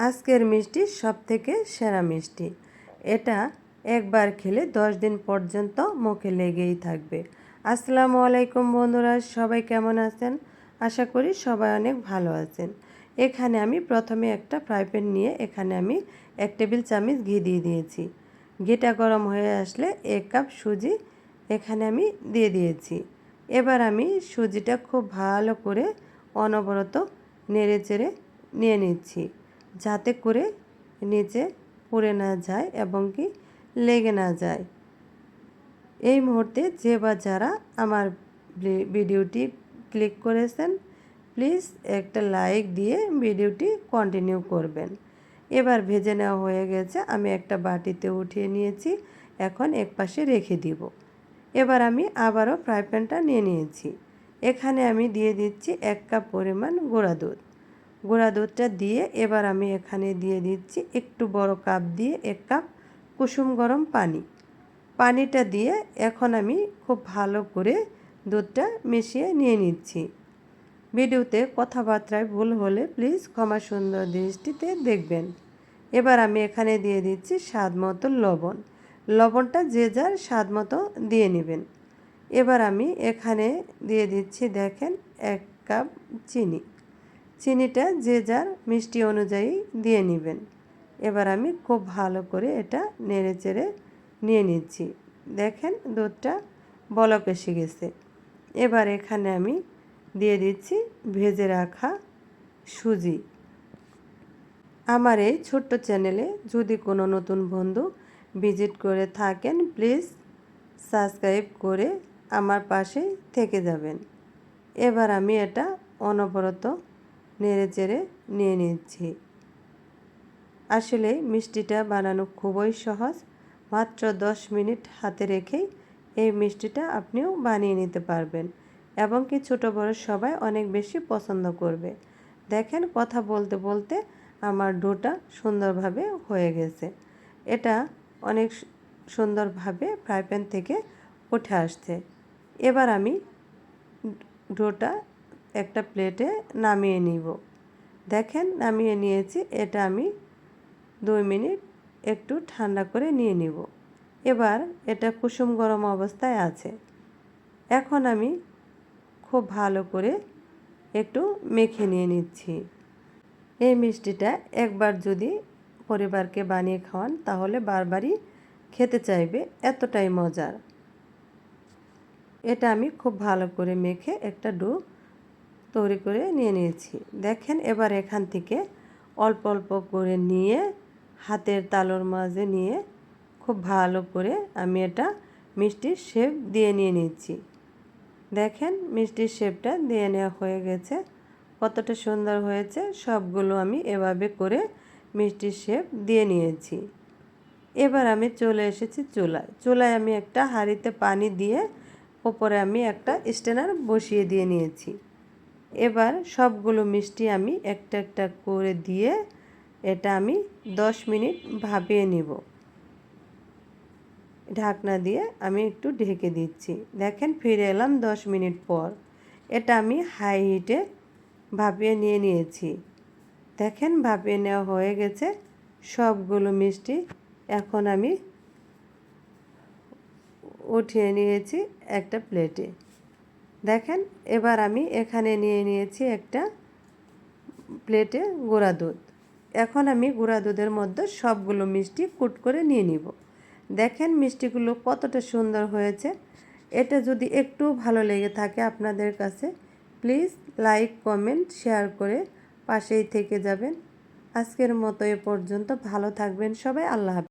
আজকের মিষ্টি সবথেকে সেরা মিষ্টি। এটা একবার খেলে 10 দিন পর্যন্ত মুখে লেগেই থাকবে। আসসালামু আলাইকুম বন্ধুরা, সবাই কেমন আছেন? আশা করি সবাই অনেক ভালো আছেন। এখানে আমি প্রথমে একটা ফ্রাই প্যান নিয়ে এখানে আমি 1 টেবিল চামচ ঘি দিয়ে দিয়েছি। ঘিটা গরম হয়ে আসলে 1 কাপ সুজি এখানে আমি দিয়ে দিয়েছি। এবার আমি সুজিটা খুব ভালো করে অনবরত নেড়েচেড়ে নিয়ে নিচ্ছি, যাতে করে নিচে পুড়ে না যায় এবং কি লেগে না যায়। এই মুহূর্তে যে বা যারা আমার ভিডিওটি ক্লিক করেছেন, প্লিজ একটা লাইক দিয়ে ভিডিওটি কন্টিনিউ করবেন। এবার ভেজে নেওয়া হয়ে গেছে, আমি একটা বাটিতে উঠিয়ে নিয়েছি, এখন এক পাশে রেখে দিব। এবার আমি আবারও ফ্রাই প্যানটা নিয়ে নিয়েছি। এখানে আমি দিয়ে দিচ্ছি 1 কাপ পরিমাণ গুঁড়া দুধ। গুঁড়া দুধটা দিয়ে এবার আমি এখানে দিয়ে দিচ্ছি একটু বড় কাপ দিয়ে 1 কাপ কুসুম গরম পানি। পানিটা দিয়ে এখন আমি খুব ভালো করে দুধটা মিশিয়ে নিয়ে নিচ্ছি। ভিডিওতে কথাবার্তায় ভুল হলে প্লিজ ক্ষমা সুন্দর দৃষ্টিতে দেখবেন। এবার আমি এখানে দিয়ে দিচ্ছি স্বাদ মতো লবণ। লবণটা যে যার স্বাদ মতো দিয়ে নেবেন। এবার আমি এখানে দিয়ে দিচ্ছি, দেখেন, 1 কাপ চিনি। চিনিটা যে যার মিষ্টি অনুযায়ী দিয়ে নেবেন। এবার আমি খুব ভালো করে এটা নেড়েচেড়ে নিয়ে নিচ্ছি। দেখেন দুধটা বলক এসে গেছে। এবার এখানে আমি দিয়ে দিচ্ছি ভেজে রাখা সুজি। আমার এই ছোট্ট চ্যানেলে যদি কোনো নতুন বন্ধু ভিজিট করে থাকেন, প্লিজ সাবস্ক্রাইব করে আমার পাশে থেকে যাবেন। এবার আমি এটা অনবরত নেড়েচেড়ে নিয়ে নিচ্ছি। আসলে মিষ্টিটা বানানো খুবই সহজ, মাত্র 10 মিনিট হাতে রেখেই এই মিষ্টিটা আপনিও বানিয়ে নিতে পারবেন এবং কি ছোটো বড় সবাই অনেক বেশি পছন্দ করবে। দেখেন, কথা বলতে বলতে আমার ডোটা সুন্দরভাবে হয়ে গেছে। এটা অনেক সুন্দরভাবে ফ্রাই প্যান থেকে উঠে আসছে। এবার আমি ডোটা একটা প্লেটে নামিয়ে নিব। দেখেন, নামিয়ে নিয়েছি। এটা আমি 2 মিনিট একটু ঠান্ডা করে নিয়ে নিব। এবার এটা কুসুম গরম অবস্থায় আছে। এখন আমি খুব ভালো করে একটু মেখে নিয়ে নিচ্ছি। এই মিষ্টিটা একবার যদি পরিবারকে বানিয়ে খাওয়ান তাহলে বারবারই খেতে চাইবে, এতটাই মজার। এটা আমি খুব ভালো করে মেখে একটা ডো তৈরি করে নিয়ে নিয়েছি। দেখেন, এবার এখান থেকে অল্প অল্প করে নিয়ে হাতের তালুর মাঝে নিয়ে খুব ভালো করে আমি এটা মিষ্টির শেপ দিয়ে নিয়ে নিচ্ছি। দেখেন, মিষ্টির শেপটা দিয়ে নেওয়া হয়ে গেছে। কতটা সুন্দর হয়েছে। সবগুলো আমি এভাবে করে মিষ্টির শেপ দিয়ে নিয়েছি। এবার আমি চলে এসেছি চুলায় আমি একটা হাঁড়িতে পানি দিয়ে উপরে আমি একটা স্ট্যান্ডার বসিয়ে দিয়ে নিয়েছি। এবার সবগুলো মিষ্টি আমি একটা একটা করে দিয়ে এটা আমি 10 মিনিট ভাপিয়ে নিব। ঢাকনা দিয়ে আমি একটু ঢেকে দিচ্ছি। দেখেন, ফিরে এলাম 10 মিনিট পর। এটা আমি হাই হিটে ভাপিয়ে নিয়ে নিয়েছি। দেখেন, ভাপিয়ে নেওয়া হয়ে গেছে সবগুলো মিষ্টি। এখন আমি উঠিয়ে নিয়েছি একটা প্লেটে। দেখেন, এবার আমি এখানে নিয়ে নিয়েছি একটা প্লেটে গুঁড়া দুধ। এখন আমি গুঁড়া দুধের মধ্যে সবগুলো মিষ্টি কুট করে নিয়ে নিব। দেখেন মিষ্টিগুলো কতটা সুন্দর হয়েছে। এটা যদি একটু ভালো লেগে থাকে আপনাদের কাছে, প্লিজ লাইক, কমেন্ট, শেয়ার করে পাশেই থেকে যাবেন। আজকের মতো এ পর্যন্ত। ভালো থাকবেন সবাই। আল্লাহ হাফেজ।